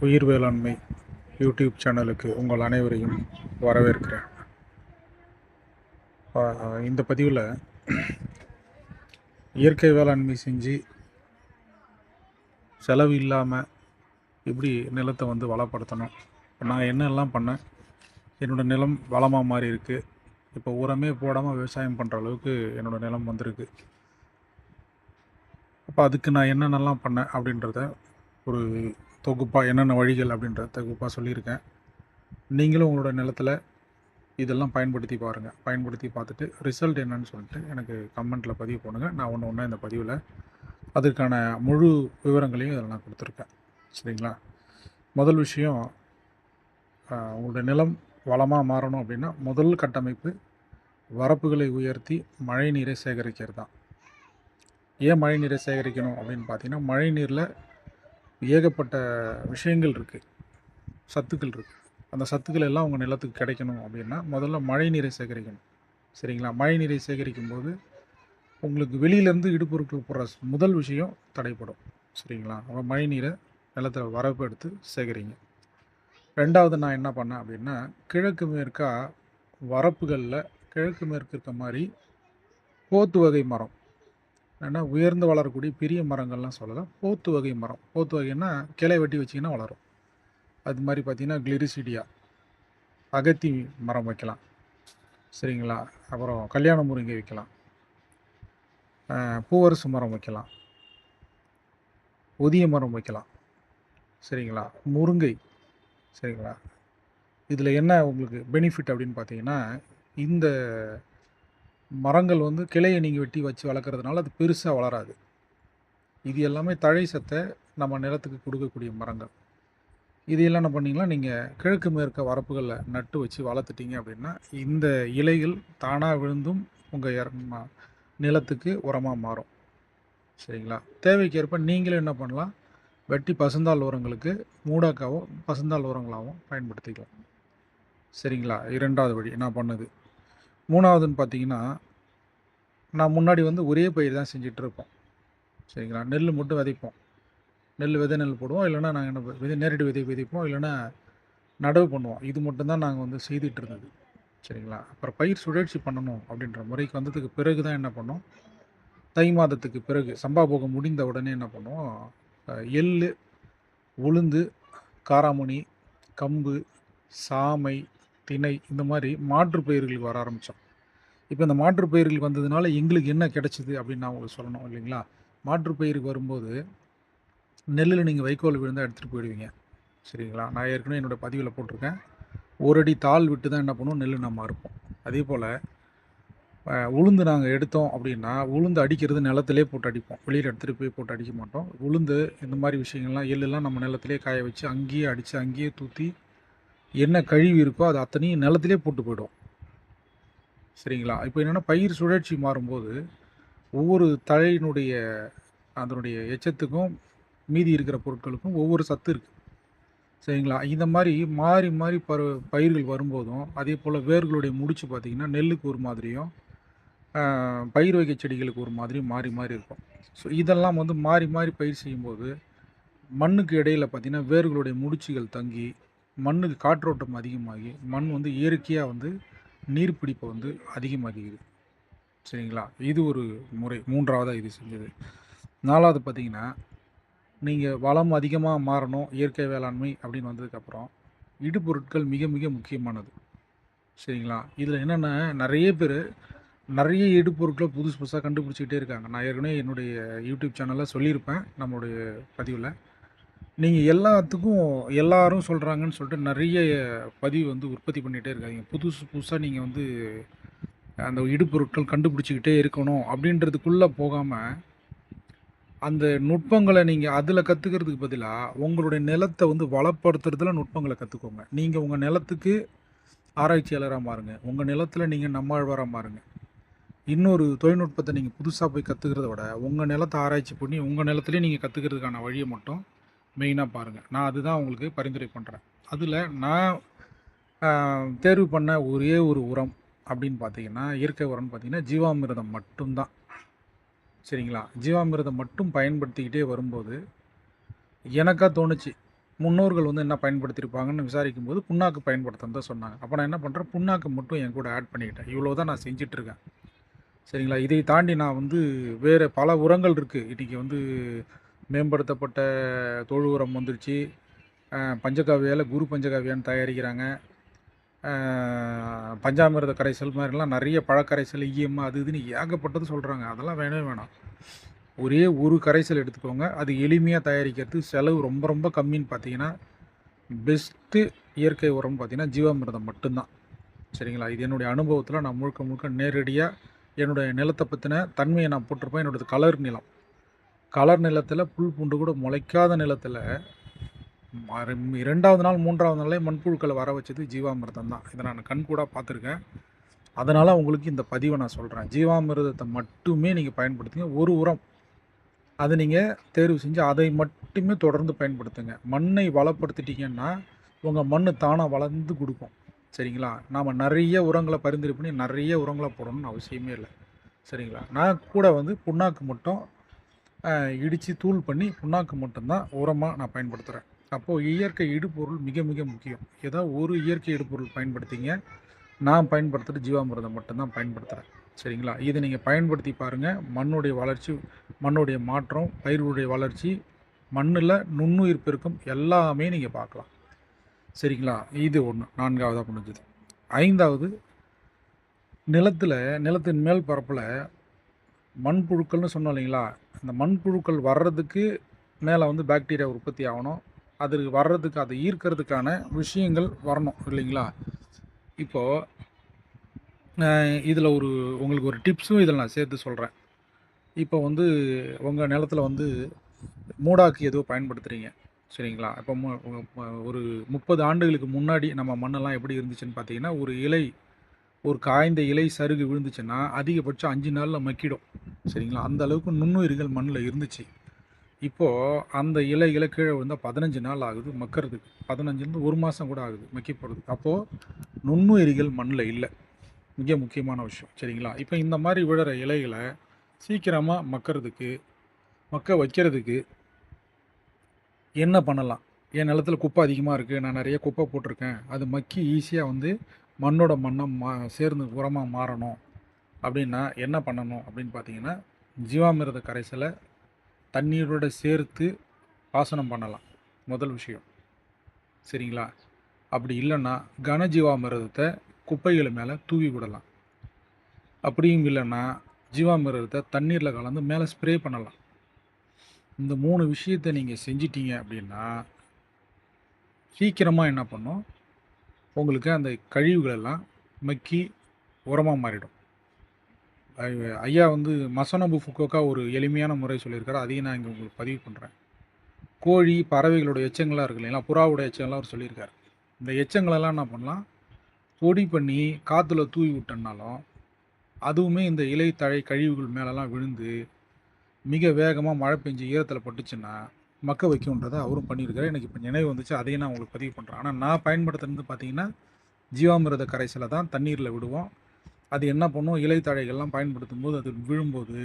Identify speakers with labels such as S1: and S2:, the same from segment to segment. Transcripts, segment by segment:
S1: உயிர் வேளாண்மை யூடியூப் சேனலுக்கு உங்கள் அனைவரையும் வரவேற்கிறேன். இந்த பதிவில் இயற்கை வேளாண்மை செஞ்சு செலவு இல்லாமல் எப்படி நிலத்தை வளப்படுத்தணும், நான் என்னெல்லாம் பண்ணேன், என்னோடய நிலம் வளமாக மாறி இருக்குது, இப்போ உரமே போடாமல் விவசாயம் பண்ணுற அளவுக்கு என்னோடய நிலம் வந்திருக்கு. அப்போ அதுக்கு நான் என்னென்னலாம் பண்ணேன் அப்படின்றத ஒரு தொகுப்பாக, என்னென்ன வழிகள் அப்படின்ற தொகுப்பாக சொல்லியிருக்கேன். நீங்களும் உங்களோட நிலத்தில் இதெல்லாம் பயன்படுத்தி பாருங்கள். பயன்படுத்தி பார்த்துட்டு ரிசல்ட் என்னன்னு சொல்லிட்டு எனக்கு கமெண்ட்டில் பதிவு பண்ணுங்கள். நான் ஒன்று ஒன்றா இந்த பதிவில் அதுக்கான முழு விவரங்களையும் இதில் நான் கொடுத்துருக்கேன். சரிங்களா? முதல் விஷயம், உங்களுடைய நிலம் வளமாக மாறணும் அப்படின்னா முதல் கட்டமைப்பு வரப்புகளை உயர்த்தி மழை நீரை சேகரிக்கிறது தான். ஏன் மழை நீரை சேகரிக்கணும் அப்படின்னு பார்த்தீங்கன்னா, மழை நீரில் ஏகப்பட்ட விஷயங்கள் இருக்குது, சத்துக்கள் இருக்குது. அந்த சத்துக்கள் எல்லாம் உங்கள் நிலத்துக்கு கிடைக்கணும் அப்படின்னா முதல்ல மழை நீரை சேகரிக்கணும். சரிங்களா? மழை நீரை சேகரிக்கும் போது உங்களுக்கு வெளியிலேருந்து இடுபொருட்கள் போடுற முதல் விஷயம் தடைப்படும். சரிங்களா? அப்போ மழை நீரை நிலத்தில் வரப்பு எடுத்து சேகரிங்க. ரெண்டாவது நான் என்ன பண்ணேன் அப்படின்னா, கிழக்கு மேற்கா வரப்புகளில் கிழக்கு மேற்கு இருக்க மாதிரி போத்து வகை மரம், ஏன்னா உயர்ந்து வளரக்கூடிய பெரிய மரங்கள்லாம் சொல்லலாம், போத்து வகை மரம். போத்து வகைன்னா கிளை வெட்டி வச்சிங்கன்னா வளரும். அது மாதிரி பார்த்திங்கன்னா கிளிரிசிடியா, அகத்தி மரம் வைக்கலாம். சரிங்களா? அப்புறம் கல்யாண முருங்கை வைக்கலாம், பூவரசு மரம் வைக்கலாம், ஒதிய மரம் வைக்கலாம். சரிங்களா? முருங்கை. சரிங்களா? இதில் என்ன உங்களுக்கு பெனிஃபிட் அப்படின்னு பார்த்தீங்கன்னா, இந்த மரங்கள் கிளையை நீங்கள் வெட்டி வச்சு வளர்க்குறதுனால அது பெருசாக வளராது. இது எல்லாமே தழை சத்தை நம்ம நிலத்துக்கு கொடுக்கக்கூடிய மரங்கள். இது என்ன பண்ணிங்கன்னா, நீங்கள் கிழக்கு மேற்க வரப்புகளில் நட்டு வச்சு வளர்த்துட்டீங்க அப்படின்னா இந்த இலைகள் தானாக விழுந்தும் உங்கள் நிலத்துக்கு உரமாக மாறும். சரிங்களா? தேவைக்கேற்ப நீங்களும் என்ன பண்ணலாம், வெட்டி பசுந்தாள் உரங்களுக்கு மூடாக்காவோ பசுந்தாள் உரங்களாகவும் பயன்படுத்திக்கலாம். சரிங்களா? இரண்டாவது வழி நான் பண்ணது. மூணாவதுன்னு பார்த்தீங்கன்னா, நான் முன்னாடி ஒரே பயிர் தான் செஞ்சிட்ருப்போம். சரிங்களா? நெல் மட்டும் விதைப்போம். விதை நெல் போடுவோம், இல்லைனா நாங்கள் என்ன நேரடி விதைப்போம், இல்லைனா நடவு பண்ணுவோம். இது மட்டும்தான் நாங்கள் செய்துட்டு இருந்தது. சரிங்களா? அப்புறம் பயிர் சுழற்சி பண்ணணும் அப்படின்ற முறைக்கு வந்ததுக்கு பிறகு தான் என்ன பண்ணோம், தை மாதத்துக்கு பிறகு சம்பா போகம் முடிந்த உடனே என்ன பண்ணுவோம், எள், உளுந்து, காராமணி, கம்பு, சாமை, திணை, இந்த மாதிரி மாற்று பயிர்களுக்கு வர ஆரம்பித்தோம். இப்போ இந்த மாற்று பயிர்கள் வந்ததுனால எங்களுக்கு என்ன கிடச்சிது அப்படின்னு நான் உங்களுக்கு சொல்லணும் இல்லைங்களா? மாற்று பயிருக்கு வரும்போது நெல்லில் நீங்கள் வைக்கோல் விழுந்தால் எடுத்துகிட்டு போயிடுவீங்க. சரிங்களா? நான் ஏற்கனவே என்னோடய பதிவில் போட்டிருக்கேன், ஒரு அடி தாள் விட்டு தான் என்ன பண்ணுவோம், நெல் நம்ம அறுப்போம். அதே போல் உளுந்து நாங்கள் எடுத்தோம் அப்படின்னா, உளுந்து அடிக்கிறது நிலத்திலே போட்டு அடிப்போம், வெளியில் எடுத்துகிட்டு போய் போட்டு அடிக்க மாட்டோம். உளுந்து இந்த மாதிரி விஷயங்கள்லாம், எள்ளெல்லாம் நம்ம நிலத்திலே காய வச்சு அங்கேயே அடித்து அங்கேயே தூற்றி என்ன கழிவு இருக்கோ அது அத்தனையும் நிலத்திலே போட்டு போய்டும். சரிங்களா? இப்போ என்னென்னா, பயிர் சுழற்சி மாறும்போது ஒவ்வொரு தழையினுடைய அதனுடைய எச்சத்துக்கும் மீதி இருக்கிற பொருட்களுக்கும் ஒவ்வொரு சத்து இருக்குது. சரிங்களா? இந்த மாதிரி மாறி மாறி பயிர்கள் வரும்போதும் அதே போல் வேர்களுடைய முடிச்சு பார்த்திங்கன்னா நெல்லுக்கு ஒரு மாதிரியும் பயிர் வகை செடிகளுக்கு ஒரு மாதிரியும் மாறி மாறி இருக்கும். ஸோ இதெல்லாம் மாறி மாறி பயிர் செய்யும்போது மண்ணுக்கு இடையில் பார்த்திங்கன்னா வேர்களுடைய முடிச்சுகள் தங்கி மண்ணுக்கு காற்றோட்டம் அதிகமாகி மண் இயற்கையாக நீர் பிடிப்பை அதிகமாகிக்குது. சரிங்களா? இது ஒரு முறை. மூன்றாவதாக இது செஞ்சது. நாலாவது பார்த்திங்கன்னா, நீங்கள் வளம் அதிகமாக மாறணும் இயற்கை வேளாண்மை அப்படின்னு வந்ததுக்கப்புறம் இடுபொருட்கள் மிக மிக முக்கியமானது. சரிங்களா? இதில் என்னென்னா, நிறைய பேர் நிறைய இடுபொருட்களை புதுசு புதுசாக கண்டுபிடிச்சிக்கிட்டே இருக்காங்க. நான் ஏற்கனவே என்னுடைய யூடியூப் சேனலில் சொல்லியிருப்பேன், நம்மளுடைய பதிவில். நீங்கள் எல்லாத்துக்கும் எல்லாரும் சொல்கிறாங்கன்னு சொல்லிட்டு நிறைய பதிவு உற்பத்தி பண்ணிகிட்டே இருக்காதிங்க. புதுசு புதுசாக நீங்கள் அந்த இடுபொருட்கள் கண்டுபிடிச்சிக்கிட்டே இருக்கணும் அப்படின்றதுக்குள்ளே போகாமல் அந்த நுட்பங்களை நீங்கள் அதில் கற்றுக்கிறதுக்கு பதிலாக உங்களுடைய நிலத்தை வளப்படுத்துறதுல நுட்பங்களை கற்றுக்கோங்க. நீங்கள் உங்கள் நிலத்துக்கு ஆராய்ச்சியாளராக மாறுங்க. உங்கள் நிலத்தில் நீங்கள் நம்மாழ்வாராக மாறுங்க. இன்னொரு தொழில்நுட்பத்தை நீங்கள் புதுசாக போய் கற்றுக்கிறத விட உங்கள் நிலத்தை ஆராய்ச்சி பண்ணி உங்கள் நிலத்துலேயே நீங்கள் கற்றுக்கிறதுக்கான வழியை மட்டும் மெயினாக பாருங்கள். நான் அதுதான் உங்களுக்கு பரிந்துரை பண்ணுறேன். அதில் நான் தேர்வு பண்ண ஒரே ஒரு உரம் அப்படின்னு பார்த்தீங்கன்னா, இயற்கை உரம்னு பார்த்தீங்கன்னா ஜீவாமிர்தம் மட்டும்தான். சரிங்களா? ஜீவாமிர்தம் மட்டும் பயன்படுத்திக்கிட்டே வரும்போது எனக்கா தோணுச்சு, முன்னோர்கள் வந்து என்ன பயன்படுத்தியிருப்பாங்கன்னு விசாரிக்கும்போது புண்ணாக்கு பயன்படுத்தணும் தான் சொன்னாங்க. அப்போ நான் என்ன பண்ணுறேன், புண்ணாக்கு மட்டும் என் கூட ஆட் பண்ணிக்கிட்டேன். இவ்வளோ தான் நான் செஞ்சிட்ருக்கேன். சரிங்களா? இதை தாண்டி நான் வந்து வேறு பல உரங்கள் இருக்குது. இன்றைக்கி வந்து மேம்படுத்தப்பட்ட தொழு உரம் வந்துருச்சு. பஞ்சகாவியால் குரு பஞ்சகாவியான்னு தயாரிக்கிறாங்க. பஞ்சாமிர்த கரைசல் மாதிரிலாம் நிறைய பழக்கரைசல், ஈயம் அது இதுன்னு ஏகப்பட்டது சொல்கிறாங்க. அதெல்லாம் வேணவே வேணாம். ஒரே ஒரு கரைசல் எடுத்துக்கோங்க. அது எளிமையாக தயாரிக்கிறது, செலவு ரொம்ப ரொம்ப கம்மின்னு பார்த்தீங்கன்னா, பெஸ்ட்டு இயற்கை உரம்னு பார்த்தீங்கன்னா ஜீவாமிர்தம் மட்டும்தான். சரிங்களா? இது என்னுடைய அனுபவத்தில் நான் முழுக்க முழுக்க நேரடியாக என்னுடைய நிலத்தை பற்றின தன்மையை நான் போட்டிருப்பேன். என்னோடது கலர் நிலம். கலர் நிலத்தில் புல் பூண்டு கூட முளைக்காத நிலத்தில் 2வது நாள் 3வது நாளே மண்புழுக்களை வர வச்சது ஜீவாமிர்தம் தான். இதை நான் கண்கூடாக பார்த்துருக்கேன். அதனால் உங்களுக்கு இந்த பதிவை நான் சொல்கிறேன். ஜீவாமிர்தத்தை மட்டுமே நீங்கள் பயன்படுத்துங்க. ஒரு உரம் அதை நீங்கள் தேர்வு செஞ்சு அதை மட்டுமே தொடர்ந்து பயன்படுத்துங்க. மண்ணை வளப்படுத்திட்டீங்கன்னா உங்கள் மண் தானாக வளர்ந்து கொடுக்கும். சரிங்களா? நாம் நிறைய உரங்களை பரிந்துரை பண்ணி நிறைய உரங்களை போடணும்னு அவசியமே இல்லை. சரிங்களா? நான் கூட வந்து புண்ணாக்கு மட்டும் இடித்து தூள் பண்ணி புண்ணாக்கு மட்டும்தான் உரமாக நான் பயன்படுத்துகிறேன். அப்போது இயற்கை இடுபொருள் மிக மிக முக்கியம். ஏதோ ஒரு இயற்கை இடுபொருள் பயன்படுத்திங்க. நான் பயன்படுத்துகிற ஜீவாமிர்தம் மட்டும்தான் பயன்படுத்துகிறேன். சரிங்களா? இதை நீங்கள் பயன்படுத்தி பாருங்கள். மண்ணுடைய வளர்ச்சி, மண்ணுடைய மாற்றம், பயிர்களுடைய வளர்ச்சி, மண்ணில் நுண்ணுயிர் பெருக்கம் எல்லாமே நீங்கள் பார்க்கலாம். சரிங்களா? இது ஒன்று 4வதாக முடிஞ்சது. 5வது, நிலத்தின் மேல் பரப்பில் மண்புழுக்கள்னு சொன்னோம் இல்லைங்களா? அந்த மண்புழுக்கள் வர்றதுக்கு மேலே வந்து பாக்டீரியா உற்பத்தி ஆகணும். அது வர்றதுக்கு, அதை ஈர்க்கிறதுக்கான விஷயங்கள் வரணும் இல்லைங்களா? இப்போது இதில் உங்களுக்கு ஒரு டிப்ஸும் இதில் நான் சேர்த்து சொல்கிறேன். இப்போ வந்து உங்கள் நிலத்தில் வந்து மூடாக்கு ஏதோ பயன்படுத்துகிறீங்க. சரிங்களா? இப்போ ஒரு 30 ஆண்டுகளுக்கு முன்னாடி நம்ம மண்ணெல்லாம் எப்படி இருந்துச்சுன்னு பார்த்தீங்கன்னா, ஒரு காய்ந்த இலை சருகு விழுந்துச்சுன்னா அதிகபட்சம் 5 நாளில் மக்கிடும். சரிங்களா? அந்த அளவுக்கு நுண்ணுயிர்கள் மண்ணில் இருந்துச்சு. இப்போது அந்த இலைகளை கீழே விழுந்தால் 15 நாள் ஆகுது மக்கறதுக்கு. 15லேருந்து 1 மாதம் கூட ஆகுது மக்கி போகிறதுக்கு. அப்போது நுண்ணுயிரிகள் மண்ணில் இல்லை. மிக முக்கியமான விஷயம். சரிங்களா? இப்போ இந்த மாதிரி விழுற இலைகளை சீக்கிரமாக மக்க வைக்கிறதுக்கு என்ன பண்ணலாம்? என் நிலத்தில் குப்பை அதிகமாக இருக்குது, நான் நிறைய குப்பை போட்டிருக்கேன், அது மக்கி ஈஸியாக வந்து மண்ணோட சேர்ந்து உரமாக மாறணும் அப்படின்னா என்ன பண்ணணும் அப்படின்னு பார்த்தீங்கன்னா, ஜீவாமிர்த கரைசலை தண்ணீரோடு சேர்த்து பாசனம் பண்ணலாம். முதல் விஷயம். சரிங்களா? அப்படி இல்லைன்னா கனஜீவாமிர்தத்தை குப்பைகள் மேலே தூவி விடலாம். அப்படியும் இல்லைன்னா ஜீவாமிர்தத்தை தண்ணீரில் கலந்து மேலே ஸ்ப்ரே பண்ணலாம். இந்த 3 விஷயத்தை நீங்கள் செஞ்சிட்டீங்க அப்படின்னா சீக்கிரமாக என்ன பண்ணும், உங்களுக்கு அந்த கழிவுகளெல்லாம் மக்கி உரமாக மாறிடும். ஐயா வந்து மசனோபு ஃபுகோக்கா ஒரு எளிமையான முறை சொல்லியிருக்காரு. அதையும் நான் இங்கே உங்களுக்கு பதிவு பண்ணுறேன். கோழி, பறவைகளோட எச்சங்களாக இருக்கு இல்லைங்களா, புறாவோட எச்சங்கள்லாம் அவர் சொல்லியிருக்காரு. இந்த எச்சங்களெல்லாம் என்ன பண்ணலாம், பொடி பண்ணி காற்றுல தூவி விட்டோம்னாலும் அதுவுமே இந்த இலை தழை கழிவுகள் மேலெல்லாம் விழுந்து மிக வேகமாக மழை பெஞ்சு ஈரத்தில் பட்டுச்சுன்னா மக்க வைக்கும்ன்றதை அவரும் பண்ணியிருக்காரு. எனக்கு இப்போ நினைவு வந்துச்சு, அதையும் நான் உங்களுக்கு பதிவு பண்ணுறேன். ஆனால் நான் பயன்படுத்துறது பார்த்தீங்கன்னா ஜீவாமிர்த கரைசலை தான் தண்ணீரில் விடுவோம். அது என்ன பண்ணும், இலை தழைகள்லாம் பயன்படுத்தும் போது அது விழும்போது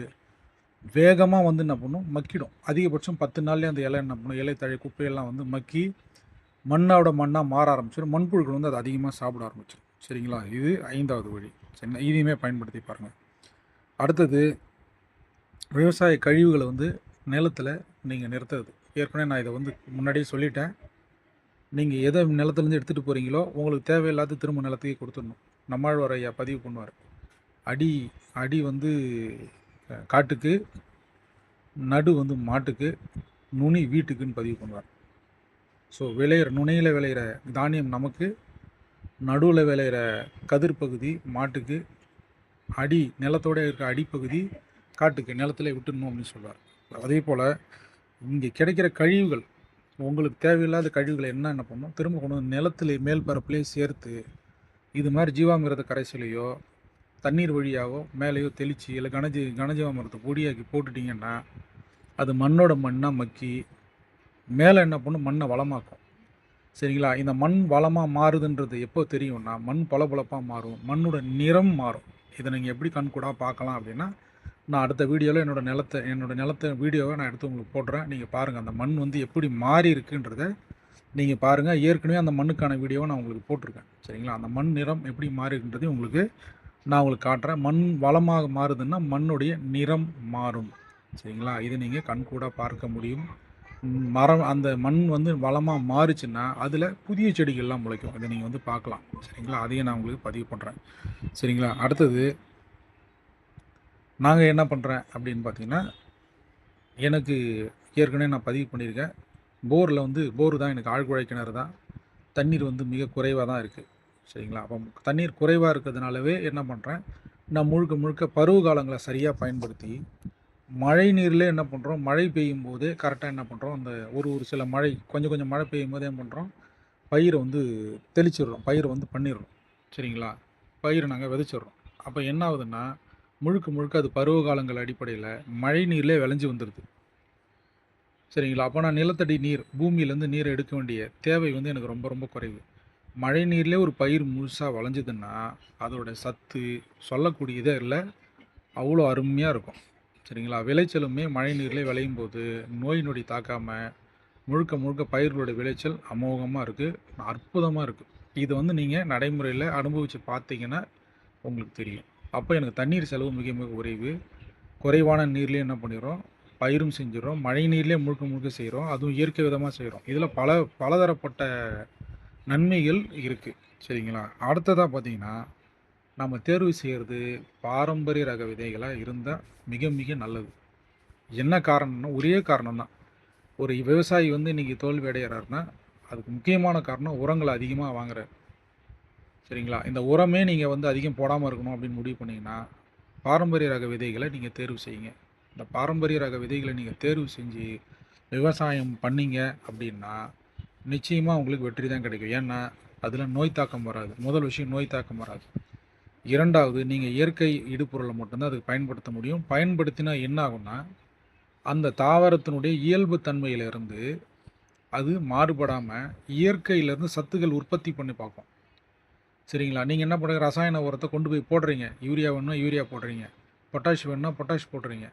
S1: வேகமாக வந்து என்ன பண்ணும், மக்கிடும். அதிகபட்சம் 10 நாள்லேயே அந்த இலை என்ன பண்ணும், இலை தழை குப்பையெல்லாம் வந்து மக்கி மண்ணாக மாற ஆரம்பிச்சிடும். மண்புழுக்கள் வந்து அது அதிகமாக சாப்பிட ஆரம்பிச்சிடும். சரிங்களா? இது 5வது வழி. சரி, இதையுமே பயன்படுத்தி பாருங்கள். அடுத்தது, விவசாய கழிவுகளை வந்து நிலத்தில் நீங்கள் நிறுத்துறது. ஏற்கனவே நான் இதை வந்து முன்னாடியே சொல்லிட்டேன். நீங்கள் எதை நிலத்துலேருந்து எடுத்துகிட்டு போகிறீங்களோ உங்களுக்கு தேவையில்லாத திரும்ப நிலத்துக்கே கொடுத்துடணும். நம்மாழ்வார் ஐயா பதிவு பண்ணுவார். அடி வந்து காட்டுக்கு, நடு வந்து மாட்டுக்கு, நுனி வீட்டுக்குன்னு பதிவு பண்ணுவார். ஸோ நுனியில் விளையிற தானியம் நமக்கு, நடுவில் விளையிற கதிர் பகுதி மாட்டுக்கு, நிலத்தோடு இருக்க அடிப்பகுதி காட்டுக்கு, நிலத்தில் விட்டுடணும் அப்படின்னு சொல்லுவார். அதே போல் இங்கே கிடைக்கிற கழிவுகள், உங்களுக்கு தேவையில்லாத கழிவுகளை என்ன பண்ணணும், திரும்ப கொண்டு வந்து நிலத்தில் மேல் பரப்புலேயே சேர்த்து இது மாதிரி ஜீவாமிர்த கரைசலையோ தண்ணீர் வழியாகவோ மேலேயோ தெளித்து இல்லை கனஜீவாமிரத்தை பொடியாக்கி போட்டுட்டிங்கன்னா அது மண்ணாக மக்கி மேலே என்ன பண்ணும், மண்ணை வளமாக்கும். சரிங்களா? இந்த மண் வளமாக மாறுதுன்றது எப்போ தெரியும்னா, மண் பளபளப்பாக மாறும், மண்ணோட நிறம் மாறும். இதை நீங்கள் எப்படி கண்கூடாக பார்க்கலாம் அப்படின்னா, நான் அடுத்த வீடியோவில் என்னோடய நிலத்தை வீடியோவை நான் எடுத்து உங்களுக்கு போடுறேன். நீங்கள் பாருங்கள் அந்த மண் வந்து எப்படி மாறி இருக்குன்றதை நீங்கள் பாருங்கள், ஏற்கனவே அந்த மண்ணுக்கான வீடியோவை நான் உங்களுக்கு போட்டிருக்கேன். சரிங்களா? அந்த மண் நிறம் எப்படி மாறுகின்றது உங்களுக்கு நான் உங்களுக்கு காட்டுறேன். மண் வளமாக மாறுதுன்னா மண்ணுடைய நிறம் மாறும். சரிங்களா? இது நீங்கள் கண்கூடா பார்க்க முடியும். மரம் அந்த மண் வந்து வளமாக மாறுச்சுன்னா அதில் புதிய செடிகள்லாம் முளைக்கும். இதை நீங்கள் வந்து பார்க்கலாம். சரிங்களா? அதையும் நான் உங்களுக்கு பதிவு பண்ணுறேன். சரிங்களா? அடுத்தது நாங்கள் என்ன பண்ணுறேன் அப்படின்னு பார்த்தீங்கன்னா, எனக்கு ஏற்கனவே நான் பதிவு பண்ணியிருக்கேன். போரில் வந்து போர் தான் எனக்கு ஆழ்குழாய் கிணறு தான். தண்ணீர் வந்து மிக குறைவாக தான் இருக்குது. சரிங்களா? அப்போ தண்ணீர் குறைவாக இருக்கிறதுனாலவே என்ன பண்ணுறேன், நான் முழுக்க முழுக்க பருவ காலங்களை சரியாக பயன்படுத்தி, மழை நீரிலே என்ன பண்ணுறோம், மழை பெய்யும்போது கரெக்டாக என்ன பண்ணுறோம், அந்த ஒரு ஒரு சில மழை கொஞ்சம் கொஞ்சம் மழை பெய்யும்போது என்ன பண்ணுறோம், பயிரை வந்து தெளிச்சிடுறோம், பயிரை வந்து பண்ணிடுறோம். சரிங்களா? பயிரை நாங்கள் விதைச்சிடுறோம். அப்போ என்ன ஆகுதுன்னா, முழுக்க முழுக்க அது பருவ காலங்கள் அடிப்படையில் மழை நீர்லே விளைஞ்சு வந்துடுது. சரிங்களா? அப்போ நான் நிலத்தடி நீர் பூமியிலேருந்து நீரை எடுக்க வேண்டிய தேவை வந்து எனக்கு ரொம்ப ரொம்ப குறைவு. மழை நீர்லேயே ஒரு பயிர் முழுசாக விளைஞ்சதுன்னா அதோட சத்து சொல்லக்கூடியதே இல்லை, அவ்வளோ அருமையாக இருக்கும். சரிங்களா? விளைச்சலுமே மழை நீர்லேயே விளையும் போது நோய் நொடி தாக்காமல் முழுக்க முழுக்க பயிர்களோட விளைச்சல் அமோகமாக இருக்குது, அற்புதமாக இருக்குது. இது வந்து நீங்கள் நடைமுறையில் அனுபவித்து பார்த்தீங்கன்னா உங்களுக்கு தெரியும். அப்போ எனக்கு தண்ணீர் செலவு மிக மிக குறைவு. குறைவான நீர்லேயே என்ன பண்ணிடுறோம், பயிரும் செஞ்சிடறோம். மழை நீர்லேயே முழுக்க முழுக்க செய்கிறோம். அதுவும் இயற்கை விதமாக செய்கிறோம். இதில் பலதரப்பட்ட நன்மைகள் இருக்குது. சரிங்களா? அடுத்ததாக பார்த்தீங்கன்னா, நம்ம தேர்வு செய்கிறது பாரம்பரிய ரக விதைகளாக இருந்தால் மிக மிக நல்லது. என்ன காரணம்னா, ஒரே காரணம் தான். ஒரு விவசாயி வந்து இன்றைக்கி தோல்வி அடைகிறாருன்னா அதுக்கு முக்கியமான காரணம் உரங்களை அதிகமாக வாங்குறாரு. சரிங்களா? இந்த உரமே நீங்கள் வந்து அதிகம் போடாமல் இருக்கணும் அப்படின்னு முடிவு பண்ணிங்கன்னா, பாரம்பரிய ரக விதைகளை நீங்கள் தேர்வு செய்யுங்க. இந்த பாரம்பரிய ரக விதைகளை நீங்கள் தேர்வு செஞ்சு விவசாயம் பண்ணீங்க அப்படின்னா நிச்சயமாக உங்களுக்கு வெற்றி தான் கிடைக்கும். ஏன்னா அதில் நோய் தாக்கம் வராது. முதல் விஷயம் நோய் தாக்கம் வராது. இரண்டாவது, நீங்கள் இயற்கை இடுபொருளை மட்டும்தான் அதுக்கு பயன்படுத்த முடியும். பயன்படுத்தினா என்ன ஆகும்னா, அந்த தாவரத்தினுடைய இயல்பு தன்மையிலிருந்து அது மாறுபடாமல் இயற்கையிலேருந்து சத்துக்கள் உற்பத்தி பண்ணி பார்க்கும். சரிங்களா? நீங்கள் என்ன பண்ணுறீங்க, ரசாயன உரத்தை கொண்டு போய் போடுறீங்க. யூரியா வேணும்னா யூரியா போடுறீங்க, பொட்டாஷ் வேணும்னா பொட்டாஷ் போடுறீங்க,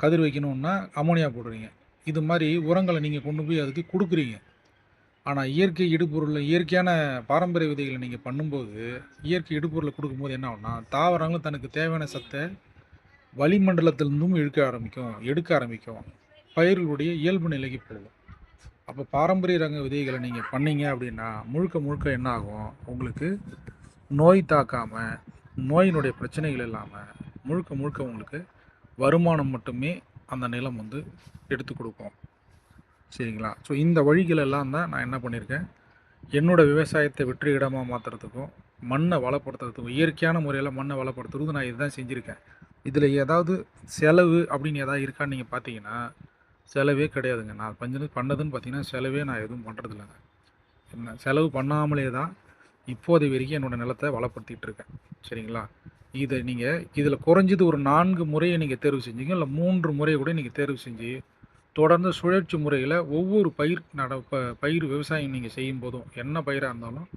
S1: கதிர் வைக்கணுன்னா அமோனியா போடுறீங்க. இது மாதிரி உரங்களை நீங்கள் கொண்டு போய் அதுக்கு கொடுக்குறீங்க. ஆனால் இயற்கை இடுபொருளில் இயற்கையான பாரம்பரிய விதைகளை நீங்கள் பண்ணும்போது, இயற்கை இடுபொருளை கொடுக்கும்போது என்ன ஆகும்னா, தாவரங்களும் தனக்கு தேவையான சத்தை வளிமண்டலத்திலிருந்தும் எடுக்க ஆரம்பிக்கும். பயிர்களுடைய இயல்பு நிலைக்கு போகும். அப்போ பாரம்பரிய ரக விதைகளை நீங்கள் பண்ணீங்க அப்படின்னா முழுக்க முழுக்க என்ன ஆகும், உங்களுக்கு நோய் தாக்காமல், நோயினுடைய பிரச்சனைகள் இல்லாமல் முழுக்க முழுக்க உங்களுக்கு வருமானம் மட்டுமே அந்த நிலம் வந்து எடுத்து கொடுக்கும். சரிங்களா? ஸோ இந்த வழிகள் எல்லாம் தான் நான் என்ன பண்ணியிருக்கேன், என்னோடய விவசாயத்தை வெற்றிகரமாக மாற்றுறதுக்கும் மண்ணை வளப்படுத்துறதுக்கும் இயற்கையான முறையில் மண்ணை வளப்படுத்துறதுக்கும் நான் இதுதான் செஞ்சுருக்கேன். இதில் ஏதாவது செலவு அப்படின்னு ஏதாவது இருக்கான்னு நீங்கள் பார்த்தீங்கன்னா செலவே கிடையாதுங்க. நான் பண்ணதுன்னு பார்த்தீங்கன்னா செலவே நான் எதுவும் பண்ணுறதில்லைங்க. என்ன செலவு பண்ணாமலே தான் இப்போதை வரைக்கும் என்னோடய நிலத்தை வளப்படுத்திகிட்டு இருக்கேன். சரிங்களா? இதை நீங்கள் இதில் குறைஞ்சது ஒரு 4 முறையை நீங்கள் தேர்வு செஞ்சீங்க, இல்லை 3 முறையை கூட நீங்கள் தேர்வு செஞ்சு தொடர்ந்து சுழற்சி முறையில் ஒவ்வொரு பயிர் விவசாயம் நீங்கள் செய்யும் போதும் என்ன பயிராக இருந்தாலும்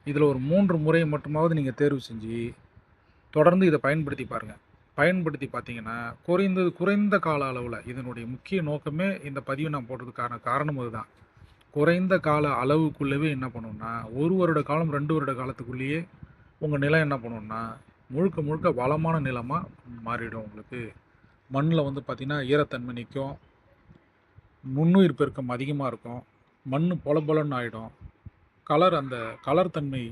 S1: இதில் ஒரு 3 முறையை மட்டுமாவது நீங்கள் தேர்வு செஞ்சு தொடர்ந்து இதை பயன்படுத்தி பாருங்கள். பயன்படுத்தி பார்த்தீங்கன்னா குறைந்த கால அளவில் இதனுடைய முக்கிய நோக்கமே இந்த பதிவை நான் போடுறதுக்கான காரணம் அதுதான். குறைந்த கால அளவுக்குள்ளவே என்ன பண்ணுன்னா, 1 வருட காலம் 2 வருட காலத்துக்குள்ளேயே உங்கள் நிலம் என்ன பண்ணுன்னா முழுக்க முழுக்க வளமான நிலமாக மாறிடும். உங்களுக்கு மண்ணில் வந்து பார்த்திங்கன்னா ஈரத்தன்மை நிற்கும், நுண்ணுயிர் பெருக்கம் அதிகமாக இருக்கும், மண் பொல பொலன்னு ஆகிடும், அந்த கலர் தன்மை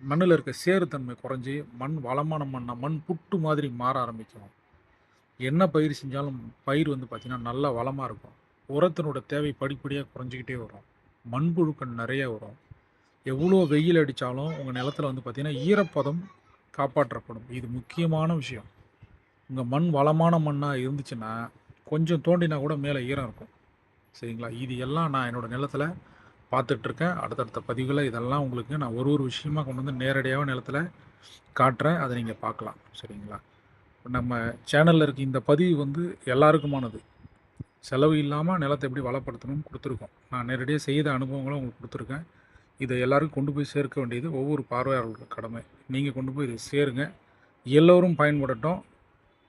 S1: மண்ணில் இருக்க சேறுத்தன்மை குறைஞ்சி மண் வளமான மண் புட்டு மாதிரி மாற ஆரம்பிக்கும். என்ன பயிர் செஞ்சாலும் பயிர் வந்து பார்த்திங்கன்னா நல்லா வளமாக இருக்கும். உரத்தினோட தேவை படிப்படியாக குறைஞ்சிக்கிட்டே வரும். மண்புழுக்கள் நிறைய வரும். எவ்வளோ வெயில் அடித்தாலும் உங்கள் நிலத்தில் வந்து பார்த்திங்கன்னா ஈரப்பதம் காப்பாற்றப்படும். இது முக்கியமான விஷயம். உங்கள் மண் வளமான மண்ணாக இருந்துச்சுன்னா கொஞ்சம் தோண்டினா கூட மேலே ஈரம் இருக்கும். சரிங்களா? இது எல்லாம் நான் என்னோடய நிலத்தில் பார்த்துட்ருக்கேன். அடுத்தடுத்த பதிவுகளை இதெல்லாம் உங்களுக்கு நான் ஒரு விஷயமாக கொண்டு வந்து நேரடியாக நிலத்தில் காட்டுறேன். அதை நீங்கள் பார்க்கலாம். சரிங்களா? நம்ம சேனலில் இருக்க இந்த பதிவு வந்து எல்லாருக்குமானது. செலவு இல்லாமல் நிலத்தை எப்படி வளப்படுத்தணும்னு கொடுத்துருக்கோம். நான் நேரடியாக செய்த அனுபவங்களும் உங்களுக்கு கொடுத்துருக்கேன். இதை எல்லாருக்கும் கொண்டு போய் சேர்க்க வேண்டியது ஒவ்வொரு பார்வையாளர்களுக்கு கடமை. நீங்கள் கொண்டு போய் இதை சேருங்க. எல்லோரும் பயன்படட்டும்.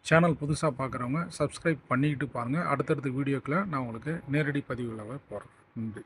S1: சேனல் புதுசாக பார்க்குறவங்க சப்ஸ்கிரைப் பண்ணிக்கிட்டு பாருங்கள். அடுத்தடுத்த வீடியோக்களை நான் உங்களுக்கு நேரடி பதிவுகளை போடுறேன். நன்றி.